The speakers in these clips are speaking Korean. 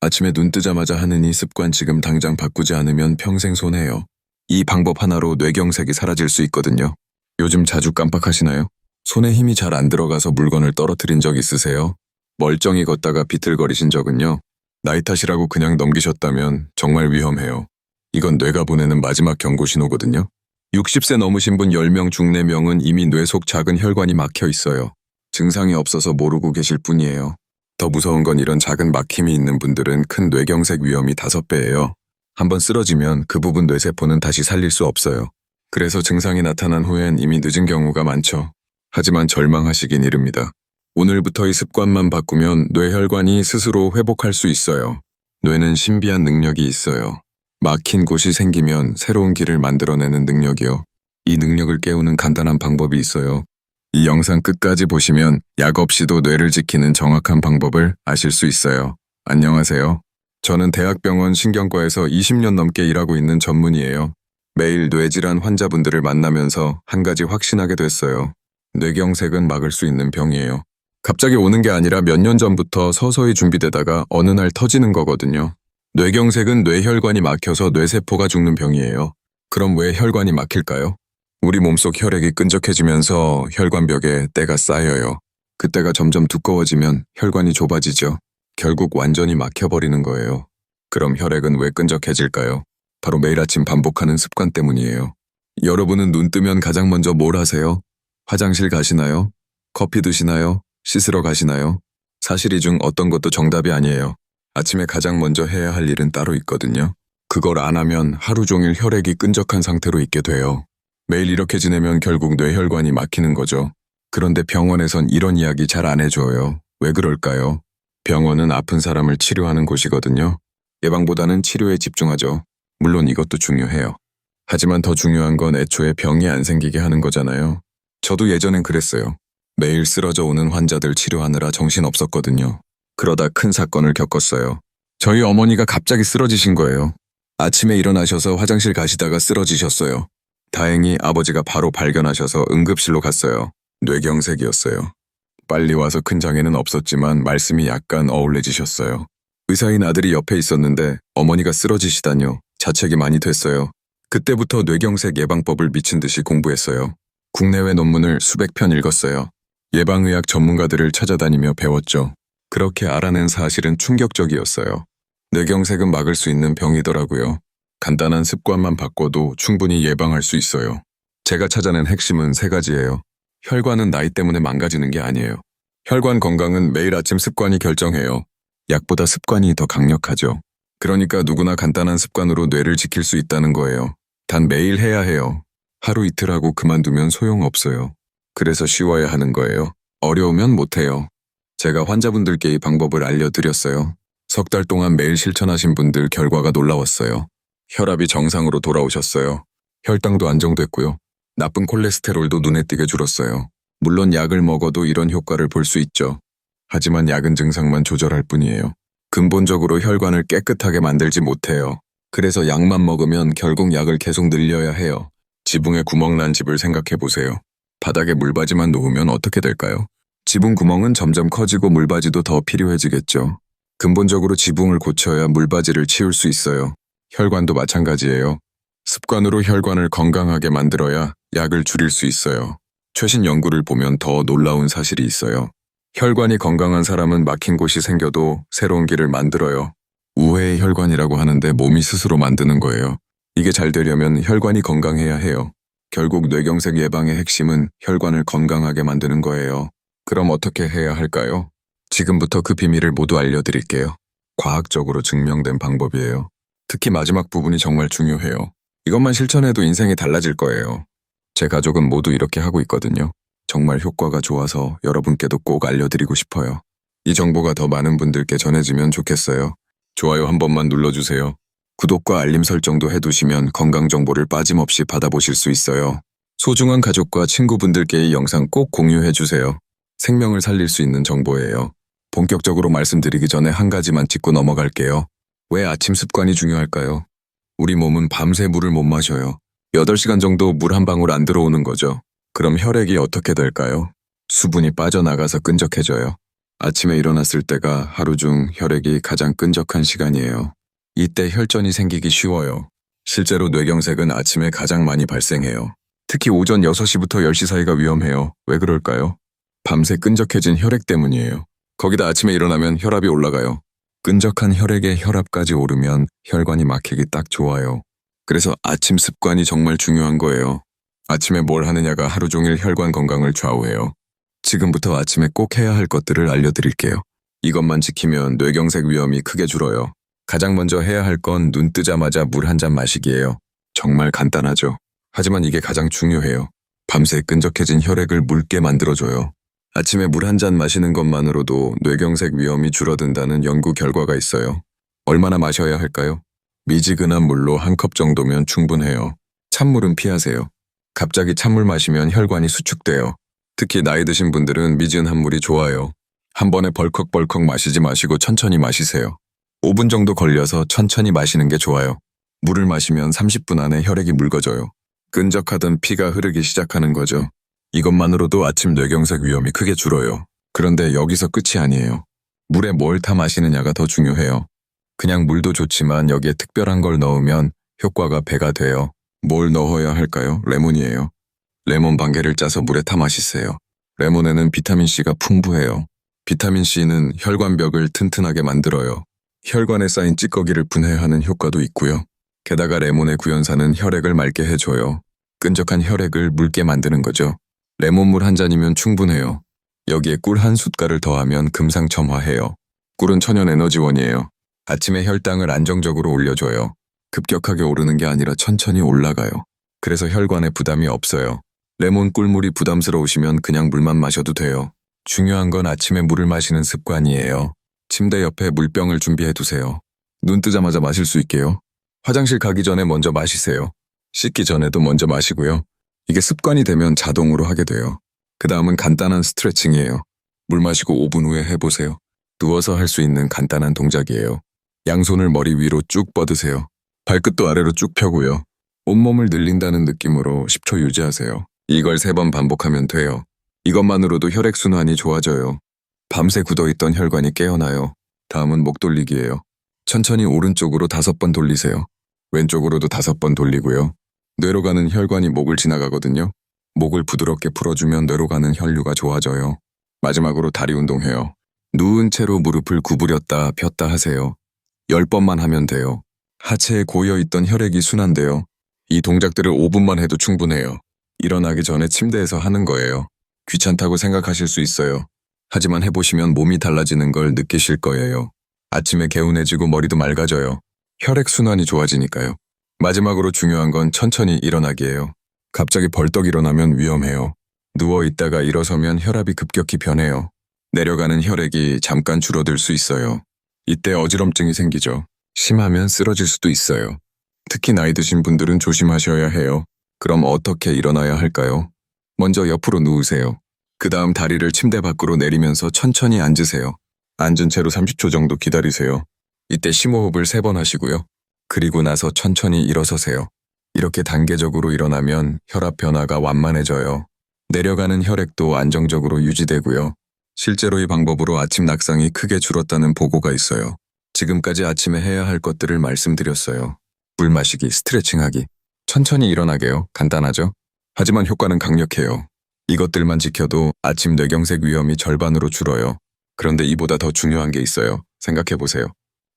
아침에 눈 뜨자마자 하는 이 습관 지금 당장 바꾸지 않으면 평생 손해요. 이 방법 하나로 뇌경색이 사라질 수 있거든요. 요즘 자주 깜빡하시나요? 손에 힘이 잘 안 들어가서 물건을 떨어뜨린 적 있으세요? 멀쩡히 걷다가 비틀거리신 적은요? 나이 탓이라고 그냥 넘기셨다면 정말 위험해요. 이건 뇌가 보내는 마지막 경고 신호거든요. 60세 넘으신 분 10명 중 4명은 이미 뇌 속 작은 혈관이 막혀 있어요. 증상이 없어서 모르고 계실 뿐이에요. 더 무서운 건 이런 작은 막힘이 있는 분들은 큰 뇌경색 위험이 5배예요. 한번 쓰러지면 그 부분 뇌세포는 다시 살릴 수 없어요. 그래서 증상이 나타난 후엔 이미 늦은 경우가 많죠. 하지만 절망하시긴 이릅니다. 오늘부터 이 습관만 바꾸면 뇌혈관이 스스로 회복할 수 있어요. 뇌는 신비한 능력이 있어요. 막힌 곳이 생기면 새로운 길을 만들어내는 능력이요. 이 능력을 깨우는 간단한 방법이 있어요. 이 영상 끝까지 보시면 약 없이도 뇌를 지키는 정확한 방법을 아실 수 있어요. 안녕하세요. 저는 대학병원 신경과에서 20년 넘게 일하고 있는 전문의예요. 매일 뇌질환 환자분들을 만나면서 한 가지 확신하게 됐어요. 뇌경색은 막을 수 있는 병이에요. 갑자기 오는 게 아니라 몇 년 전부터 서서히 준비되다가 어느 날 터지는 거거든요. 뇌경색은 뇌혈관이 막혀서 뇌세포가 죽는 병이에요. 그럼 왜 혈관이 막힐까요? 우리 몸속 혈액이 끈적해지면서 혈관벽에 때가 쌓여요. 그 때가 점점 두꺼워지면 혈관이 좁아지죠. 결국 완전히 막혀버리는 거예요. 그럼 혈액은 왜 끈적해질까요? 바로 매일 아침 반복하는 습관 때문이에요. 여러분은 눈 뜨면 가장 먼저 뭘 하세요? 화장실 가시나요? 커피 드시나요? 씻으러 가시나요? 사실 이 중 어떤 것도 정답이 아니에요. 아침에 가장 먼저 해야 할 일은 따로 있거든요. 그걸 안 하면 하루 종일 혈액이 끈적한 상태로 있게 돼요. 매일 이렇게 지내면 결국 뇌혈관이 막히는 거죠. 그런데 병원에선 이런 이야기 잘 안 해줘요. 왜 그럴까요? 병원은 아픈 사람을 치료하는 곳이거든요. 예방보다는 치료에 집중하죠. 물론 이것도 중요해요. 하지만 더 중요한 건 애초에 병이 안 생기게 하는 거잖아요. 저도 예전엔 그랬어요. 매일 쓰러져 오는 환자들 치료하느라 정신없었거든요. 그러다 큰 사건을 겪었어요. 저희 어머니가 갑자기 쓰러지신 거예요. 아침에 일어나셔서 화장실 가시다가 쓰러지셨어요. 다행히 아버지가 바로 발견하셔서 응급실로 갔어요. 뇌경색이었어요. 빨리 와서 큰 장애는 없었지만 말씀이 약간 어울려지셨어요. 의사인 아들이 옆에 있었는데 어머니가 쓰러지시다뇨. 자책이 많이 됐어요. 그때부터 뇌경색 예방법을 미친 듯이 공부했어요. 국내외 논문을 수백 편 읽었어요. 예방의학 전문가들을 찾아다니며 배웠죠. 그렇게 알아낸 사실은 충격적이었어요. 뇌경색은 막을 수 있는 병이더라고요. 간단한 습관만 바꿔도 충분히 예방할 수 있어요. 제가 찾아낸 핵심은 3가지예요. 혈관은 나이 때문에 망가지는 게 아니에요. 혈관 건강은 매일 아침 습관이 결정해요. 약보다 습관이 더 강력하죠. 그러니까 누구나 간단한 습관으로 뇌를 지킬 수 있다는 거예요. 단 매일 해야 해요. 하루 이틀 하고 그만두면 소용없어요. 그래서 쉬워야 하는 거예요. 어려우면 못해요. 제가 환자분들께 이 방법을 알려드렸어요. 3달 동안 매일 실천하신 분들 결과가 놀라웠어요. 혈압이 정상으로 돌아오셨어요. 혈당도 안정됐고요. 나쁜 콜레스테롤도 눈에 띄게 줄었어요. 물론 약을 먹어도 이런 효과를 볼 수 있죠. 하지만 약은 증상만 조절할 뿐이에요. 근본적으로 혈관을 깨끗하게 만들지 못해요. 그래서 약만 먹으면 결국 약을 계속 늘려야 해요. 지붕에 구멍 난 집을 생각해 보세요. 바닥에 물바지만 놓으면 어떻게 될까요? 지붕 구멍은 점점 커지고 물바지도 더 필요해지겠죠. 근본적으로 지붕을 고쳐야 물바지를 치울 수 있어요. 혈관도 마찬가지예요. 습관으로 혈관을 건강하게 만들어야 약을 줄일 수 있어요. 최신 연구를 보면 더 놀라운 사실이 있어요. 혈관이 건강한 사람은 막힌 곳이 생겨도 새로운 길을 만들어요. 우회의 혈관이라고 하는데 몸이 스스로 만드는 거예요. 이게 잘 되려면 혈관이 건강해야 해요. 결국 뇌경색 예방의 핵심은 혈관을 건강하게 만드는 거예요. 그럼 어떻게 해야 할까요? 지금부터 그 비밀을 모두 알려드릴게요. 과학적으로 증명된 방법이에요. 특히 마지막 부분이 정말 중요해요. 이것만 실천해도 인생이 달라질 거예요. 제 가족은 모두 이렇게 하고 있거든요. 정말 효과가 좋아서 여러분께도 꼭 알려드리고 싶어요. 이 정보가 더 많은 분들께 전해지면 좋겠어요. 좋아요 한 번만 눌러주세요. 구독과 알림 설정도 해두시면 건강 정보를 빠짐없이 받아보실 수 있어요. 소중한 가족과 친구분들께 이 영상 꼭 공유해주세요. 생명을 살릴 수 있는 정보예요. 본격적으로 말씀드리기 전에 한 가지만 짚고 넘어갈게요. 왜 아침 습관이 중요할까요? 우리 몸은 밤새 물을 못 마셔요. 8시간 정도 물 한 방울 안 들어오는 거죠. 그럼 혈액이 어떻게 될까요? 수분이 빠져나가서 끈적해져요. 아침에 일어났을 때가 하루 중 혈액이 가장 끈적한 시간이에요. 이때 혈전이 생기기 쉬워요. 실제로 뇌경색은 아침에 가장 많이 발생해요. 특히 오전 6시부터 10시 사이가 위험해요. 왜 그럴까요? 밤새 끈적해진 혈액 때문이에요. 거기다 아침에 일어나면 혈압이 올라가요. 끈적한 혈액에 혈압까지 오르면 혈관이 막히기 딱 좋아요. 그래서 아침 습관이 정말 중요한 거예요. 아침에 뭘 하느냐가 하루 종일 혈관 건강을 좌우해요. 지금부터 아침에 꼭 해야 할 것들을 알려드릴게요. 이것만 지키면 뇌경색 위험이 크게 줄어요. 가장 먼저 해야 할 건 눈 뜨자마자 물 한 잔 마시기예요. 정말 간단하죠. 하지만 이게 가장 중요해요. 밤새 끈적해진 혈액을 묽게 만들어줘요. 아침에 물 한 잔 마시는 것만으로도 뇌경색 위험이 줄어든다는 연구 결과가 있어요. 얼마나 마셔야 할까요? 미지근한 물로 한 컵 정도면 충분해요. 찬물은 피하세요. 갑자기 찬물 마시면 혈관이 수축돼요. 특히 나이 드신 분들은 미지근한 물이 좋아요. 한 번에 벌컥벌컥 마시지 마시고 천천히 마시세요. 5분 정도 걸려서 천천히 마시는 게 좋아요. 물을 마시면 30분 안에 혈액이 묽어져요. 끈적하던 피가 흐르기 시작하는 거죠. 이것만으로도 아침 뇌경색 위험이 크게 줄어요. 그런데 여기서 끝이 아니에요. 물에 뭘 타 마시느냐가 더 중요해요. 그냥 물도 좋지만 여기에 특별한 걸 넣으면 효과가 배가 돼요. 뭘 넣어야 할까요? 레몬이에요. 레몬 반 개를 짜서 물에 타 마시세요. 레몬에는 비타민C가 풍부해요. 비타민C는 혈관벽을 튼튼하게 만들어요. 혈관에 쌓인 찌꺼기를 분해하는 효과도 있고요. 게다가 레몬의 구연산은 혈액을 맑게 해줘요. 끈적한 혈액을 묽게 만드는 거죠. 레몬물 한 잔이면 충분해요. 여기에 꿀 한 숟갈을 더하면 금상첨화해요. 꿀은 천연 에너지원이에요. 아침에 혈당을 안정적으로 올려줘요. 급격하게 오르는 게 아니라 천천히 올라가요. 그래서 혈관에 부담이 없어요. 레몬 꿀물이 부담스러우시면 그냥 물만 마셔도 돼요. 중요한 건 아침에 물을 마시는 습관이에요. 침대 옆에 물병을 준비해 두세요. 눈 뜨자마자 마실 수 있게요. 화장실 가기 전에 먼저 마시세요. 씻기 전에도 먼저 마시고요. 이게 습관이 되면 자동으로 하게 돼요. 그 다음은 간단한 스트레칭이에요. 물 마시고 5분 후에 해보세요. 누워서 할 수 있는 간단한 동작이에요. 양손을 머리 위로 쭉 뻗으세요. 발끝도 아래로 쭉 펴고요. 온몸을 늘린다는 느낌으로 10초 유지하세요. 이걸 3번 반복하면 돼요. 이것만으로도 혈액순환이 좋아져요. 밤새 굳어있던 혈관이 깨어나요. 다음은 목 돌리기예요. 천천히 오른쪽으로 5번 돌리세요. 왼쪽으로도 5번 돌리고요. 뇌로 가는 혈관이 목을 지나가거든요. 목을 부드럽게 풀어주면 뇌로 가는 혈류가 좋아져요. 마지막으로 다리 운동해요. 누운 채로 무릎을 구부렸다 폈다 하세요. 10번만 하면 돼요. 하체에 고여있던 혈액이 순환돼요. 이 동작들을 5분만 해도 충분해요. 일어나기 전에 침대에서 하는 거예요. 귀찮다고 생각하실 수 있어요. 하지만 해보시면 몸이 달라지는 걸 느끼실 거예요. 아침에 개운해지고 머리도 맑아져요. 혈액순환이 좋아지니까요. 마지막으로 중요한 건 천천히 일어나기예요. 갑자기 벌떡 일어나면 위험해요. 누워있다가 일어서면 혈압이 급격히 변해요. 내려가는 혈액이 잠깐 줄어들 수 있어요. 이때 어지럼증이 생기죠. 심하면 쓰러질 수도 있어요. 특히 나이 드신 분들은 조심하셔야 해요. 그럼 어떻게 일어나야 할까요? 먼저 옆으로 누우세요. 그 다음 다리를 침대 밖으로 내리면서 천천히 앉으세요. 앉은 채로 30초 정도 기다리세요. 이때 심호흡을 3번 하시고요. 그리고 나서 천천히 일어서세요. 이렇게 단계적으로 일어나면 혈압 변화가 완만해져요. 내려가는 혈액도 안정적으로 유지되고요. 실제로 이 방법으로 아침 낙상이 크게 줄었다는 보고가 있어요. 지금까지 아침에 해야 할 것들을 말씀드렸어요. 물 마시기, 스트레칭하기, 천천히 일어나게요. 간단하죠? 하지만 효과는 강력해요. 이것들만 지켜도 아침 뇌경색 위험이 절반으로 줄어요. 그런데 이보다 더 중요한 게 있어요. 생각해보세요.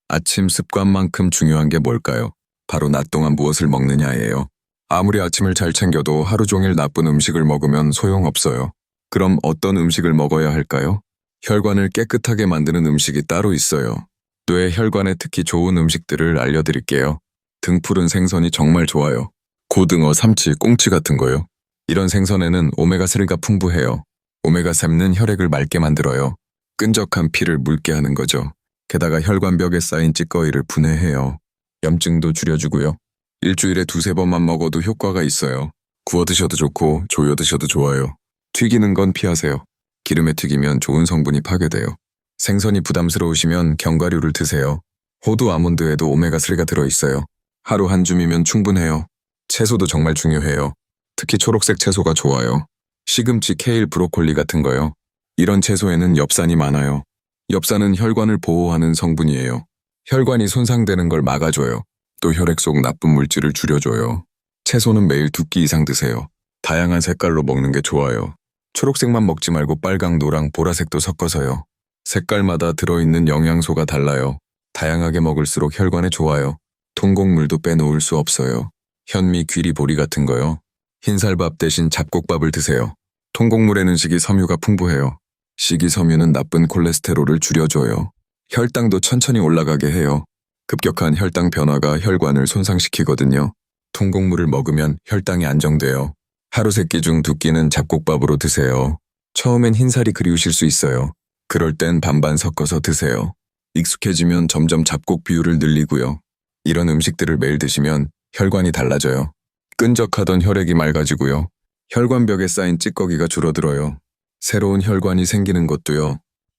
아침 습관만큼 중요한 게 뭘까요? 바로 낮 동안 무엇을 먹느냐예요. 아무리 아침을 잘 챙겨도 하루 종일 나쁜 음식을 먹으면 소용없어요. 그럼 어떤 음식을 먹어야 할까요? 혈관을 깨끗하게 만드는 음식이 따로 있어요. 뇌 혈관에 특히 좋은 음식들을 알려드릴게요. 등푸른 생선이 정말 좋아요. 고등어, 삼치, 꽁치 같은 거요. 이런 생선에는 오메가3가 풍부해요. 오메가3는 혈액을 맑게 만들어요. 끈적한 피를 묽게 하는 거죠. 게다가 혈관벽에 쌓인 찌꺼기를 분해해요. 염증도 줄여주고요. 일주일에 2~3번만 먹어도 효과가 있어요. 구워 드셔도 좋고 조여 드셔도 좋아요. 튀기는 건 피하세요. 기름에 튀기면 좋은 성분이 파괴돼요. 생선이 부담스러우시면 견과류를 드세요. 호두 아몬드에도 오메가3가 들어있어요. 하루 한 줌이면 충분해요. 채소도 정말 중요해요. 특히 초록색 채소가 좋아요. 시금치, 케일, 브로콜리 같은 거요. 이런 채소에는 엽산이 많아요. 엽산은 혈관을 보호하는 성분이에요. 혈관이 손상되는 걸 막아줘요. 또 혈액 속 나쁜 물질을 줄여줘요. 채소는 매일 2끼 이상 드세요. 다양한 색깔로 먹는 게 좋아요. 초록색만 먹지 말고 빨강, 노랑, 보라색도 섞어서요. 색깔마다 들어있는 영양소가 달라요. 다양하게 먹을수록 혈관에 좋아요. 통곡물도 빼놓을 수 없어요. 현미, 귀리, 보리 같은 거요. 흰쌀밥 대신 잡곡밥을 드세요. 통곡물에는 식이섬유가 풍부해요. 식이섬유는 나쁜 콜레스테롤을 줄여줘요. 혈당도 천천히 올라가게 해요. 급격한 혈당 변화가 혈관을 손상시키거든요. 통곡물을 먹으면 혈당이 안정돼요. 하루 3끼 중 2끼는 잡곡밥으로 드세요. 처음엔 흰살이 그리우실 수 있어요. 그럴 땐 반반 섞어서 드세요. 익숙해지면 점점 잡곡 비율을 늘리고요. 이런 음식들을 매일 드시면 혈관이 달라져요. 끈적하던 혈액이 맑아지고요. 혈관벽에 쌓인 찌꺼기가 줄어들어요. 새로운 혈관이 생기는 것도요.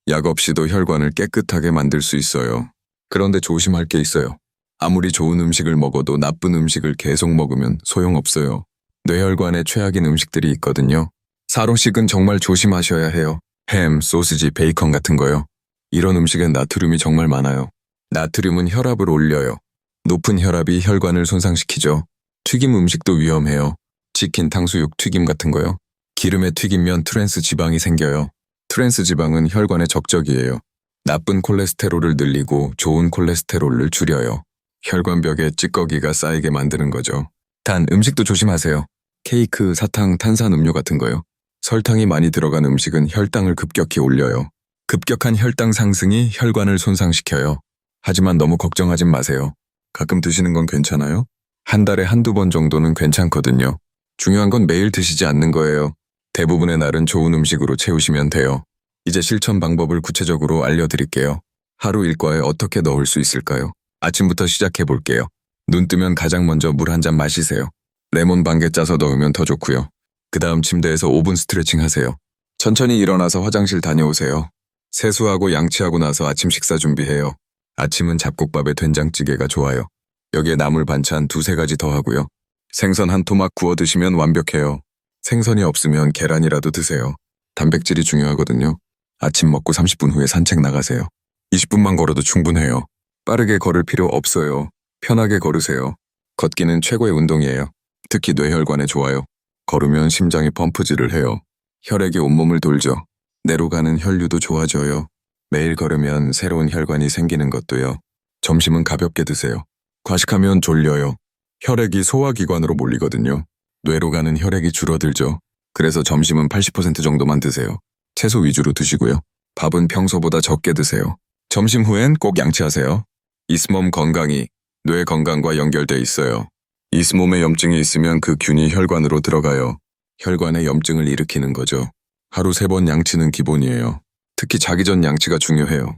약 없이도 혈관을 깨끗하게 만들 수 있어요. 그런데 조심할 게 있어요. 아무리 좋은 음식을 먹어도 나쁜 음식을 계속 먹으면 소용없어요. 뇌혈관에 최악인 음식들이 있거든요. 사로식은 정말 조심하셔야 해요. 햄, 소시지, 베이컨 같은 거요. 이런 음식엔 나트륨이 정말 많아요. 나트륨은 혈압을 올려요. 높은 혈압이 혈관을 손상시키죠. 튀김 음식도 위험해요. 치킨, 탕수육, 튀김 같은 거요. 기름에 튀기면 트랜스 지방이 생겨요. 트랜스 지방은 혈관에 적적이에요. 나쁜 콜레스테롤을 늘리고 좋은 콜레스테롤을 줄여요. 혈관벽에 찌꺼기가 쌓이게 만드는 거죠. 단, 음식도 조심하세요. 케이크, 사탕, 탄산음료 같은 거요. 설탕이 많이 들어간 음식은 혈당을 급격히 올려요. 급격한 혈당 상승이 혈관을 손상시켜요. 하지만 너무 걱정하진 마세요. 가끔 드시는 건 괜찮아요? 한 달에 1~2번 정도는 괜찮거든요. 중요한 건 매일 드시지 않는 거예요. 대부분의 날은 좋은 음식으로 채우시면 돼요. 이제 실천 방법을 구체적으로 알려드릴게요. 하루 일과에 어떻게 넣을 수 있을까요? 아침부터 시작해 볼게요. 눈 뜨면 가장 먼저 물 1잔 마시세요. 레몬 반개 짜서 넣으면 더 좋고요. 그 다음 침대에서 5분 스트레칭 하세요. 천천히 일어나서 화장실 다녀오세요. 세수하고 양치하고 나서 아침 식사 준비해요. 아침은 잡곡밥에 된장찌개가 좋아요. 여기에 나물 반찬 2~3가지 더 하고요. 생선 1토막 구워 드시면 완벽해요. 생선이 없으면 계란이라도 드세요. 단백질이 중요하거든요. 아침 먹고 30분 후에 산책 나가세요. 20분만 걸어도 충분해요. 빠르게 걸을 필요 없어요. 편하게 걸으세요. 걷기는 최고의 운동이에요. 특히 뇌혈관에 좋아요. 걸으면 심장이 펌프질을 해요. 혈액이 온몸을 돌죠. 내로 가는 혈류도 좋아져요. 매일 걸으면 새로운 혈관이 생기는 것도요. 점심은 가볍게 드세요. 과식하면 졸려요. 혈액이 소화기관으로 몰리거든요. 뇌로 가는 혈액이 줄어들죠. 그래서 점심은 80% 정도만 드세요. 채소 위주로 드시고요. 밥은 평소보다 적게 드세요. 점심 후엔 꼭 양치하세요. 잇몸 건강이 뇌 건강과 연결돼 있어요. 잇몸에 염증이 있으면 그 균이 혈관으로 들어가요. 혈관에 염증을 일으키는 거죠. 하루 3번 양치는 기본이에요. 특히 자기 전 양치가 중요해요.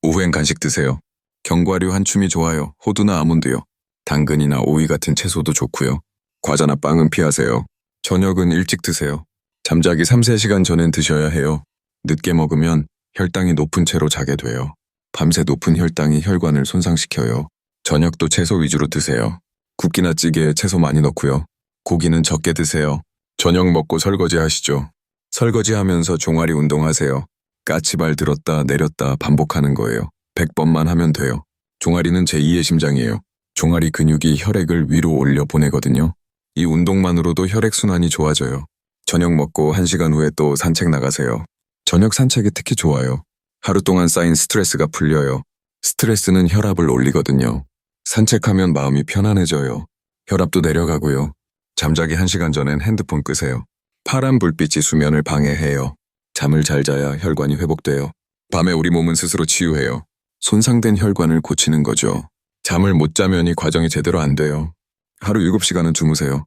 오후엔 간식 드세요. 견과류 한 줌이 좋아요. 호두나 아몬드요. 당근이나 오이 같은 채소도 좋고요. 과자나 빵은 피하세요. 저녁은 일찍 드세요. 잠자기 3~4시간 전엔 드셔야 해요. 늦게 먹으면 혈당이 높은 채로 자게 돼요. 밤새 높은 혈당이 혈관을 손상시켜요. 저녁도 채소 위주로 드세요. 국기나 찌개에 채소 많이 넣고요. 고기는 적게 드세요. 저녁 먹고 설거지 하시죠. 설거지하면서 종아리 운동하세요. 까치발 들었다 내렸다 반복하는 거예요. 100번만 하면 돼요. 종아리는 제2의 심장이에요. 종아리 근육이 혈액을 위로 올려 보내거든요. 이 운동만으로도 혈액순환이 좋아져요. 저녁 먹고 1시간 후에 또 산책 나가세요. 저녁 산책이 특히 좋아요. 하루 동안 쌓인 스트레스가 풀려요. 스트레스는 혈압을 올리거든요. 산책하면 마음이 편안해져요. 혈압도 내려가고요. 잠자기 1시간 전엔 핸드폰 끄세요. 파란 불빛이 수면을 방해해요. 잠을 잘 자야 혈관이 회복돼요. 밤에 우리 몸은 스스로 치유해요. 손상된 혈관을 고치는 거죠. 잠을 못 자면 이 과정이 제대로 안 돼요. 하루 7시간은 주무세요.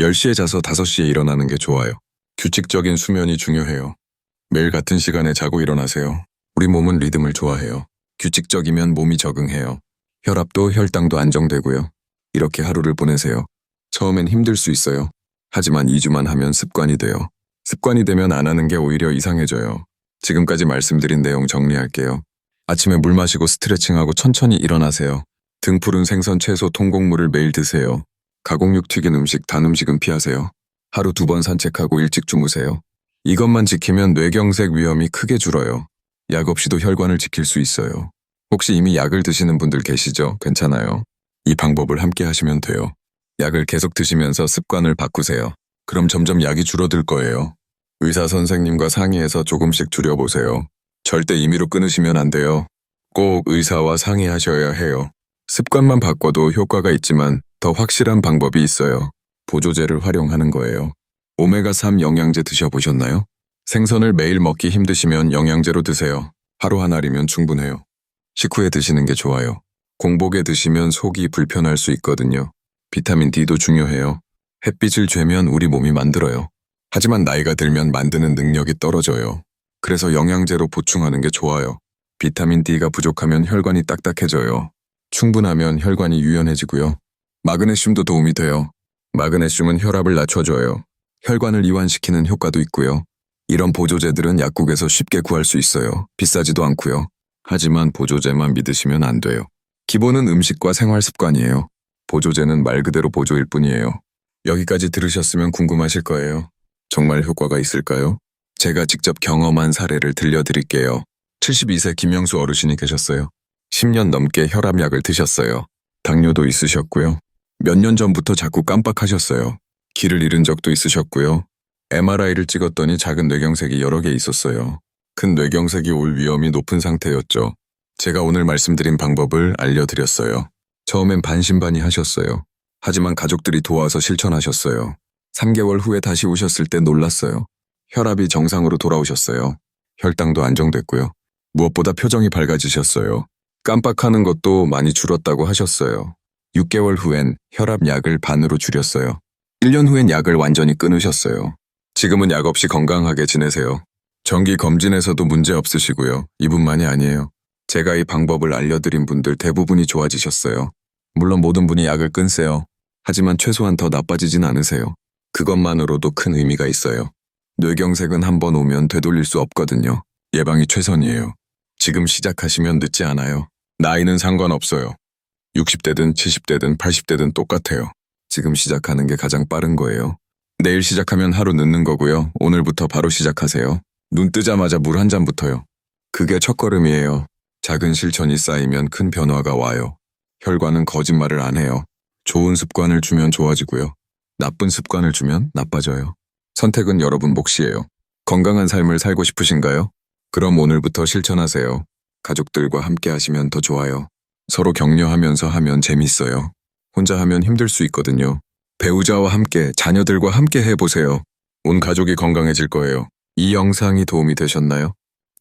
10시에 자서 5시에 일어나는 게 좋아요. 규칙적인 수면이 중요해요. 매일 같은 시간에 자고 일어나세요. 우리 몸은 리듬을 좋아해요. 규칙적이면 몸이 적응해요. 혈압도 혈당도 안정되고요. 이렇게 하루를 보내세요. 처음엔 힘들 수 있어요. 하지만 2주만 하면 습관이 돼요. 습관이 되면 안 하는 게 오히려 이상해져요. 지금까지 말씀드린 내용 정리할게요. 아침에 물 마시고 스트레칭하고 천천히 일어나세요. 등 푸른 생선, 채소, 통곡물을 매일 드세요. 가공육 튀긴 음식, 단 음식은 피하세요. 하루 2번 산책하고 일찍 주무세요. 이것만 지키면 뇌경색 위험이 크게 줄어요. 약 없이도 혈관을 지킬 수 있어요. 혹시 이미 약을 드시는 분들 계시죠? 괜찮아요. 이 방법을 함께 하시면 돼요. 약을 계속 드시면서 습관을 바꾸세요. 그럼 점점 약이 줄어들 거예요. 의사 선생님과 상의해서 조금씩 줄여보세요. 절대 임의로 끊으시면 안 돼요. 꼭 의사와 상의하셔야 해요. 습관만 바꿔도 효과가 있지만 더 확실한 방법이 있어요. 보조제를 활용하는 거예요. 오메가3 영양제 드셔보셨나요? 생선을 매일 먹기 힘드시면 영양제로 드세요. 하루 한 알이면 충분해요. 식후에 드시는 게 좋아요. 공복에 드시면 속이 불편할 수 있거든요. 비타민 D도 중요해요. 햇빛을 쬐면 우리 몸이 만들어요. 하지만 나이가 들면 만드는 능력이 떨어져요. 그래서 영양제로 보충하는 게 좋아요. 비타민 D가 부족하면 혈관이 딱딱해져요. 충분하면 혈관이 유연해지고요. 마그네슘도 도움이 돼요. 마그네슘은 혈압을 낮춰줘요. 혈관을 이완시키는 효과도 있고요. 이런 보조제들은 약국에서 쉽게 구할 수 있어요. 비싸지도 않고요. 하지만 보조제만 믿으시면 안 돼요. 기본은 음식과 생활 습관이에요. 보조제는 말 그대로 보조일 뿐이에요. 여기까지 들으셨으면 궁금하실 거예요. 정말 효과가 있을까요? 제가 직접 경험한 사례를 들려드릴게요. 72세 김영수 어르신이 계셨어요. 10년 넘게 혈압약을 드셨어요. 당뇨도 있으셨고요. 몇 년 전부터 자꾸 깜빡하셨어요. 길을 잃은 적도 있으셨고요. MRI를 찍었더니 작은 뇌경색이 여러 개 있었어요. 큰 뇌경색이 올 위험이 높은 상태였죠. 제가 오늘 말씀드린 방법을 알려드렸어요. 처음엔 반신반의하셨어요. 하지만 가족들이 도와서 실천하셨어요. 3개월 후에 다시 오셨을 때 놀랐어요. 혈압이 정상으로 돌아오셨어요. 혈당도 안정됐고요. 무엇보다 표정이 밝아지셨어요. 깜빡하는 것도 많이 줄었다고 하셨어요. 6개월 후엔 혈압약을 반으로 줄였어요. 1년 후엔 약을 완전히 끊으셨어요. 지금은 약 없이 건강하게 지내세요. 정기 검진에서도 문제 없으시고요. 이분만이 아니에요. 제가 이 방법을 알려드린 분들 대부분이 좋아지셨어요. 물론 모든 분이 약을 끊으세요. 하지만 최소한 더 나빠지진 않으세요. 그것만으로도 큰 의미가 있어요. 뇌경색은 한 번 오면 되돌릴 수 없거든요. 예방이 최선이에요. 지금 시작하시면 늦지 않아요. 나이는 상관없어요. 60대든 70대든 80대든 똑같아요. 지금 시작하는 게 가장 빠른 거예요. 내일 시작하면 하루 늦는 거고요. 오늘부터 바로 시작하세요. 눈 뜨자마자 물 한 잔부터요. 그게 첫걸음이에요. 작은 실천이 쌓이면 큰 변화가 와요. 혈관은 거짓말을 안 해요. 좋은 습관을 주면 좋아지고요. 나쁜 습관을 주면 나빠져요. 선택은 여러분 몫이에요. 건강한 삶을 살고 싶으신가요? 그럼 오늘부터 실천하세요. 가족들과 함께 하시면 더 좋아요. 서로 격려하면서 하면 재밌어요. 혼자 하면 힘들 수 있거든요. 배우자와 함께, 자녀들과 함께 해보세요. 온 가족이 건강해질 거예요. 이 영상이 도움이 되셨나요?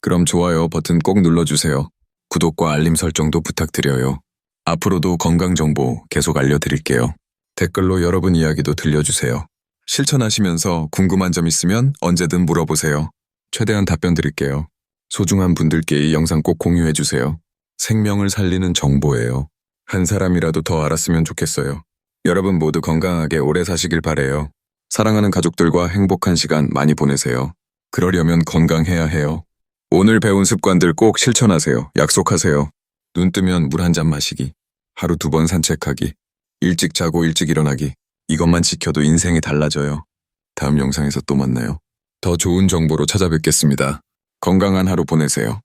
그럼 좋아요 버튼 꼭 눌러주세요. 구독과 알림 설정도 부탁드려요. 앞으로도 건강 정보 계속 알려드릴게요. 댓글로 여러분 이야기도 들려주세요. 실천하시면서 궁금한 점 있으면 언제든 물어보세요. 최대한 답변 드릴게요. 소중한 분들께 이 영상 꼭 공유해주세요. 생명을 살리는 정보예요. 한 사람이라도 더 알았으면 좋겠어요. 여러분 모두 건강하게 오래 사시길 바래요. 사랑하는 가족들과 행복한 시간 많이 보내세요. 그러려면 건강해야 해요. 오늘 배운 습관들 꼭 실천하세요. 약속하세요. 눈 뜨면 물 한 잔 마시기, 하루 2번 산책하기, 일찍 자고 일찍 일어나기. 이것만 지켜도 인생이 달라져요. 다음 영상에서 또 만나요. 더 좋은 정보로 찾아뵙겠습니다. 건강한 하루 보내세요.